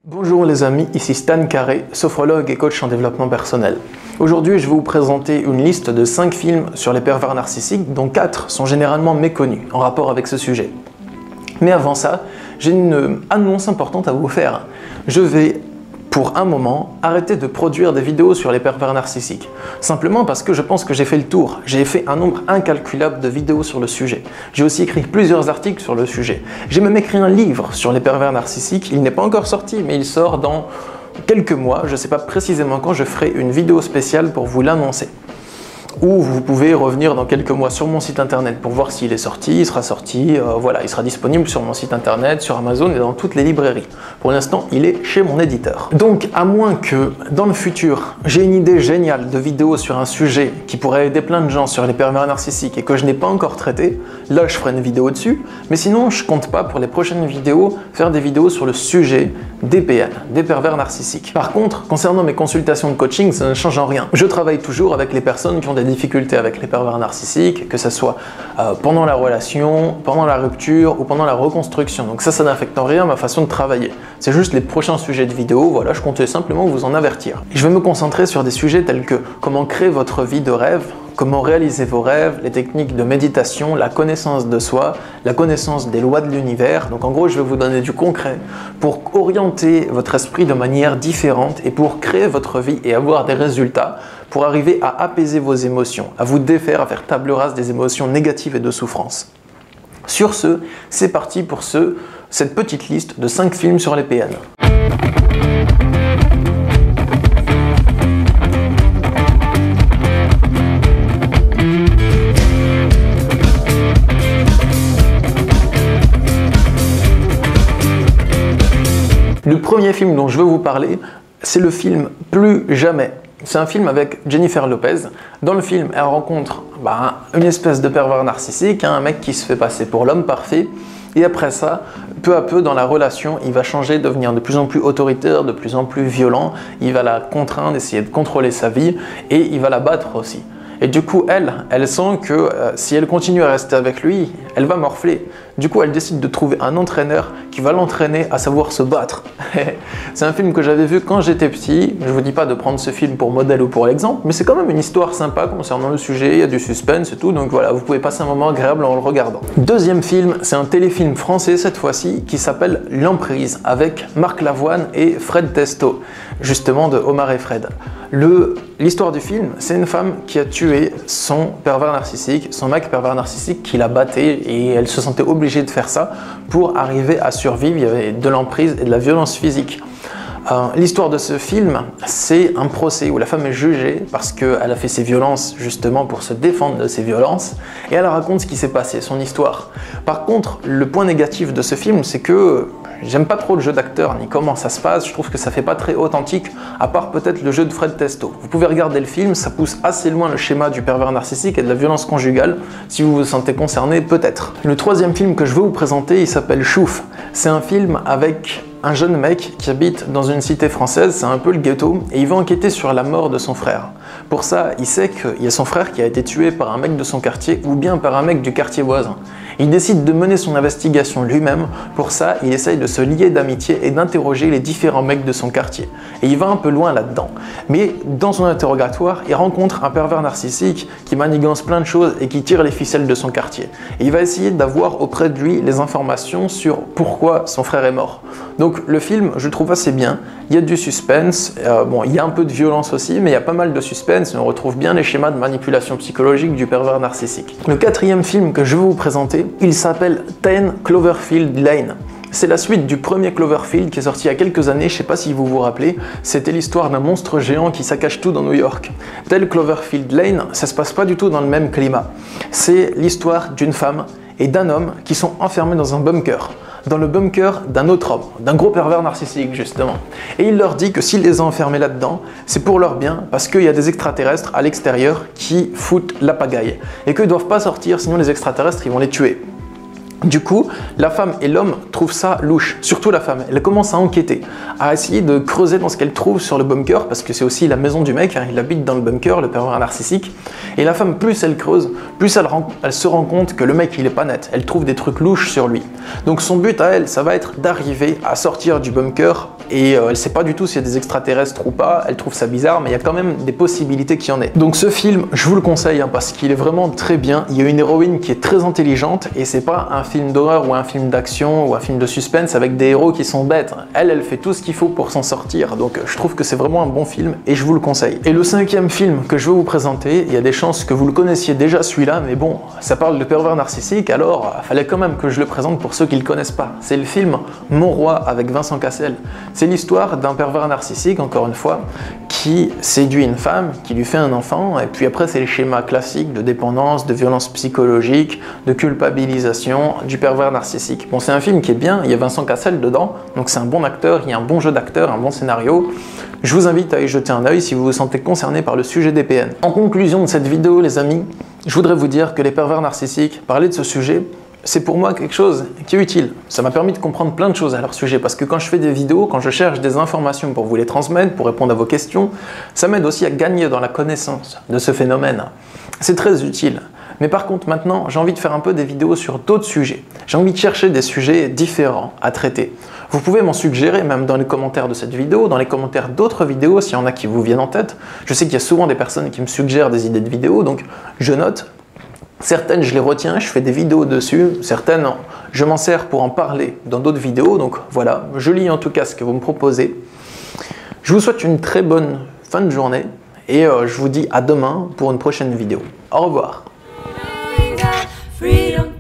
Bonjour les amis, ici Stan Carré, sophrologue et coach en développement personnel. Aujourd'hui, je vais vous présenter une liste de 5 films sur les pervers narcissiques, dont 4 sont généralement méconnus en rapport avec ce sujet. Mais avant ça, j'ai une annonce importante à vous faire. Je vais, pour un moment, arrêter de produire des vidéos sur les pervers narcissiques. Simplement parce que je pense que j'ai fait le tour. J'ai fait un nombre incalculable de vidéos sur le sujet. J'ai aussi écrit plusieurs articles sur le sujet. J'ai même écrit un livre sur les pervers narcissiques. Il n'est pas encore sorti, mais il sort dans quelques mois. Je ne sais pas précisément quand je ferai une vidéo spéciale pour vous l'annoncer. Ou vous pouvez revenir dans quelques mois sur mon site internet pour voir s'il est sorti, il sera sorti, voilà, il sera disponible sur mon site internet, sur Amazon et dans toutes les librairies. Pour l'instant, il est chez mon éditeur. Donc, à moins que dans le futur, j'ai une idée géniale de vidéo sur un sujet qui pourrait aider plein de gens sur les pervers narcissiques et que je n'ai pas encore traité, là je ferai une vidéo dessus, mais sinon je compte pas pour les prochaines vidéos faire des vidéos sur le sujet des PN, des pervers narcissiques. Par contre, concernant mes consultations de coaching, ça ne change en rien. Je travaille toujours avec les personnes qui ont des difficultés avec les pervers narcissiques, que ce soit pendant la relation, pendant la rupture ou pendant la reconstruction. Donc ça n'affecte en rien ma façon de travailler. C'est juste les prochains sujets de vidéo, voilà, je comptais simplement vous en avertir. Et je vais me concentrer sur des sujets tels que comment créer votre vie de rêve, comment réaliser vos rêves, les techniques de méditation, la connaissance de soi, la connaissance des lois de l'univers. Donc en gros, je vais vous donner du concret pour orienter votre esprit de manière différente et pour créer votre vie et avoir des résultats, pour arriver à apaiser vos émotions, à vous défaire, à faire table rase des émotions négatives et de souffrance. Sur ce, c'est parti pour cette petite liste de 5 films sur les PN. Le premier film dont je veux vous parler, c'est le film Plus jamais. C'est un film avec Jennifer Lopez. Dans le film, elle rencontre une espèce de pervers narcissique, un mec qui se fait passer pour l'homme parfait. Et après ça, peu à peu dans la relation, il va changer, devenir de plus en plus autoritaire, de plus en plus violent. Il va la contraindre, essayer de contrôler sa vie et il va la battre aussi. Et du coup, elle sent que si elle continue à rester avec lui, elle va morfler. Du coup, elle décide de trouver un entraîneur qui va l'entraîner à savoir se battre. C'est un film que j'avais vu quand j'étais petit. Je ne vous dis pas de prendre ce film pour modèle ou pour l'exemple, mais c'est quand même une histoire sympa concernant le sujet. Il y a du suspense et tout, donc voilà, vous pouvez passer un moment agréable en le regardant. Deuxième film, c'est un téléfilm français cette fois-ci qui s'appelle L'Emprise avec Marc Lavoine et Fred Testo, justement de Omar et Fred. L'histoire du film, c'est une femme qui a tué son pervers narcissique, son mec pervers narcissique qui la battait et elle se sentait obligée de faire ça pour arriver à survivre. Il y avait de l'emprise et de la violence physique. L'histoire de ce film, c'est un procès où la femme est jugée parce qu'elle a fait ses violences justement pour se défendre de ses violences et elle raconte ce qui s'est passé, son histoire. Par contre, le point négatif de ce film, c'est que j'aime pas trop le jeu d'acteur ni comment ça se passe, je trouve que ça fait pas très authentique, à part peut-être le jeu de Fred Testo. Vous pouvez regarder le film, ça pousse assez loin le schéma du pervers narcissique et de la violence conjugale, si vous vous sentez concerné, peut-être. Le troisième film que je veux vous présenter, il s'appelle Chouf. C'est un film avec un jeune mec qui habite dans une cité française, c'est un peu le ghetto, et il va enquêter sur la mort de son frère. Pour ça, il sait qu'il y a son frère qui a été tué par un mec de son quartier ou bien par un mec du quartier voisin. Il décide de mener son investigation lui-même. Pour ça, il essaye de se lier d'amitié et d'interroger les différents mecs de son quartier. Et il va un peu loin là-dedans. Mais dans son interrogatoire, il rencontre un pervers narcissique qui manigance plein de choses et qui tire les ficelles de son quartier. Et il va essayer d'avoir auprès de lui les informations sur pourquoi son frère est mort. Donc le film, je le trouve assez bien. Il y a du suspense, il y a un peu de violence aussi, mais il y a pas mal de suspense et on retrouve bien les schémas de manipulation psychologique du pervers narcissique. Le quatrième film que je vais vous présenter, il s'appelle 10 Cloverfield Lane. C'est la suite du premier Cloverfield qui est sorti il y a quelques années, je ne sais pas si vous vous rappelez, c'était l'histoire d'un monstre géant qui saccage tout dans New York. 10 Cloverfield Lane, ça se passe pas du tout dans le même climat. C'est l'histoire d'une femme et d'un homme qui sont enfermés dans un bunker. Dans le bunker d'un autre homme, d'un gros pervers narcissique justement. Et il leur dit que s'il les a enfermés là-dedans, c'est pour leur bien, parce qu'il y a des extraterrestres à l'extérieur qui foutent la pagaille. Et qu'ils ne doivent pas sortir, sinon les extraterrestres ils vont les tuer. Du coup, la femme et l'homme trouvent ça louche, surtout la femme. Elle commence à enquêter, à essayer de creuser dans ce qu'elle trouve sur le bunker, parce que c'est aussi la maison du mec, hein, il habite dans le bunker, le pervers narcissique. Et la femme, plus elle creuse, plus elle se rend compte que le mec il est pas net, elle trouve des trucs louches sur lui. Donc son but à elle, ça va être d'arriver à sortir du bunker et elle sait pas du tout s'il y a des extraterrestres ou pas, elle trouve ça bizarre, mais il y a quand même des possibilités qu'il y en ait. Donc ce film, je vous le conseille hein, parce qu'il est vraiment très bien, il y a une héroïne qui est très intelligente et c'est pas un film d'horreur ou un film d'action ou un film de suspense avec des héros qui sont bêtes. Elle fait tout ce qu'il faut pour s'en sortir, donc je trouve que c'est vraiment un bon film et je vous le conseille. Et le 5e film que je vais vous présenter, il y a des chances que vous le connaissiez déjà celui-là, mais bon, ça parle de pervers narcissique, alors fallait quand même que je le présente pour ceux qui le connaissent pas. C'est le film Mon Roi avec Vincent Cassel. C'est l'histoire d'un pervers narcissique, encore une fois, qui séduit une femme, qui lui fait un enfant, et puis après c'est les schémas classiques de dépendance, de violence psychologique, de culpabilisation du pervers narcissique. Bon, c'est un film qui est bien, il y a Vincent Cassel dedans, donc c'est un bon acteur, il y a un bon jeu d'acteur, un bon scénario. Je vous invite à y jeter un œil si vous vous sentez concerné par le sujet des PN. En conclusion de cette vidéo, les amis, je voudrais vous dire que les pervers narcissiques, parler de ce sujet, c'est pour moi quelque chose qui est utile. Ça m'a permis de comprendre plein de choses à leur sujet, parce que quand je fais des vidéos, quand je cherche des informations pour vous les transmettre, pour répondre à vos questions, ça m'aide aussi à gagner dans la connaissance de ce phénomène. C'est très utile. Mais par contre, maintenant, j'ai envie de faire un peu des vidéos sur d'autres sujets. J'ai envie de chercher des sujets différents à traiter. Vous pouvez m'en suggérer, même dans les commentaires de cette vidéo, dans les commentaires d'autres vidéos, s'il y en a qui vous viennent en tête. Je sais qu'il y a souvent des personnes qui me suggèrent des idées de vidéos, donc je note. Certaines, je les retiens, je fais des vidéos dessus. Certaines, je m'en sers pour en parler dans d'autres vidéos. Donc voilà, je lis en tout cas ce que vous me proposez. Je vous souhaite une très bonne fin de journée et je vous dis à demain pour une prochaine vidéo. Au revoir. Freedom.